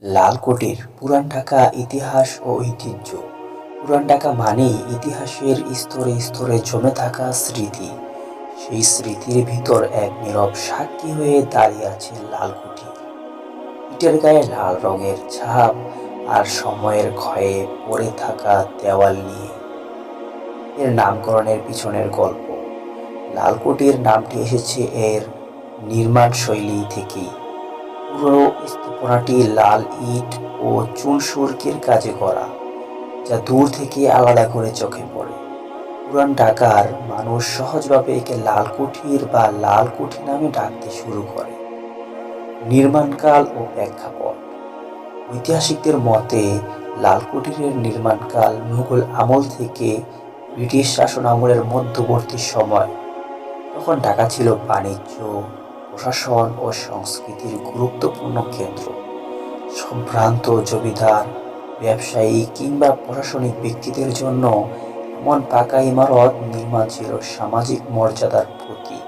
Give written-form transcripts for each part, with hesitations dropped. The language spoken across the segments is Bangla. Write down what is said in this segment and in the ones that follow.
লালকোটের পুরান ঢাকা ইতিহাস ও ঐতিহ্য। পুরান ঢাকা মানেই ইতিহাসের স্তরে স্তরে জমে থাকা স্মৃতি। সেই স্মৃতির ভিতর এক নীরব সাক্ষী হয়ে দাঁড়িয়ে আছে লালকুঠি। ইটের গায়ে লাল রঙের ছাপ আর সময়ের ক্ষয়ে পড়ে থাকা দেওয়াল নিয়ে এর নামকরণের পিছনের গল্প। লালকুঠির নামটি এসেছে এর নির্মাণ শৈলী থেকেই। পুরো স্থাপনাটি লাল ইট ও চুন সুরকির কাজে করা, যা দূর থেকে আলাদা করে চোখে পড়ে। পুরান ঢাকার মানুষ সহজভাবে একে লালকুঠির বা লালকুঠি নামে ডাকতে শুরু করে। নির্মাণকাল ও প্রেক্ষাপট। ঐতিহাসিকদের মতে লালকুঠিরের নির্মাণকাল মুঘল আমল থেকে ব্রিটিশ শাসন আমলের মধ্যবর্তী সময়। তখন ঢাকা ছিল বাণিজ্য, প্রশাসন ও সংস্কৃতির গুরুত্বপূর্ণ কেন্দ্র। সম্ভ্রান্ত জমিদার, ব্যবসায়ী কিংবা প্রশাসনিক ব্যক্তিদের জন্য এমন পাকা ইমারত নির্মাণ ছিল সামাজিক মর্যাদার প্রতীক।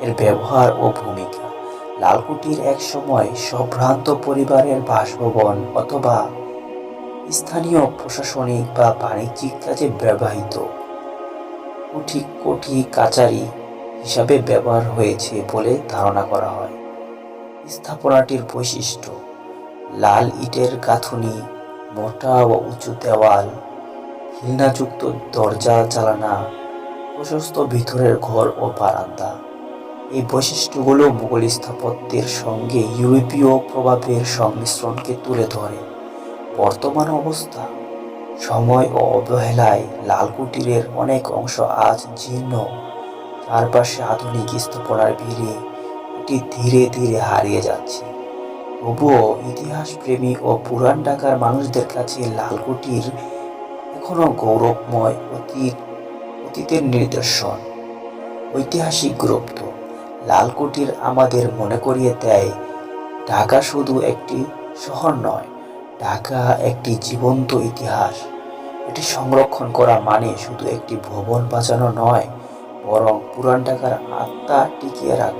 এর ব্যবহার ও ভূমিকা। লালকুঠির এক সময় সম্ভ্রান্ত পরিবারের বাসভবন অথবা স্থানীয় প্রশাসনিক বা বাণিজ্যিক কাজে ব্যবহৃত কোঠি কাচারি হিসাবে ব্যবহার হয়েছে বলে ধারণা করা হয়। স্থাপনাটির বৈশিষ্ট্য: লাল ইটের গাঁথুনি, মোটা ও উঁচু দেওয়াল, খিলনাযুক্ত দরজা জানালা, প্রশস্ত ভিতরের ঘর ও বারান্দা। এই বৈশিষ্ট্যগুলো মুঘল স্থাপত্যের সঙ্গে ইউরোপীয় প্রভাবের সংমিশ্রণকে তুলে ধরে। বর্তমান অবস্থা। সময় ও অবহেলায় লালকুঠিরের অনেক অংশ আজ জীর্ণ, চারপাশে আধুনিক স্থাপনার ভিড়ে এটি ধীরে ধীরে হারিয়ে যাচ্ছে। তবুও ইতিহাসপ্রেমী ও পুরান ঢাকার মানুষদের কাছে লালকুঠির এখনো গৌরবময় অতীতের নিদর্শন। ঐতিহাসিক গুরুত্ব। লালকুঠির আমাদের মনে করিয়ে দেয় ঢাকা শুধু একটি শহর নয়, ঢাকা একটি জীবন্ত ইতিহাস। এটি সংরক্ষণ করা মানে শুধু একটি ভবন বাঁচানো নয়, বরং পুরান ঢাকার আত্মা টিকিয়ে রাখা।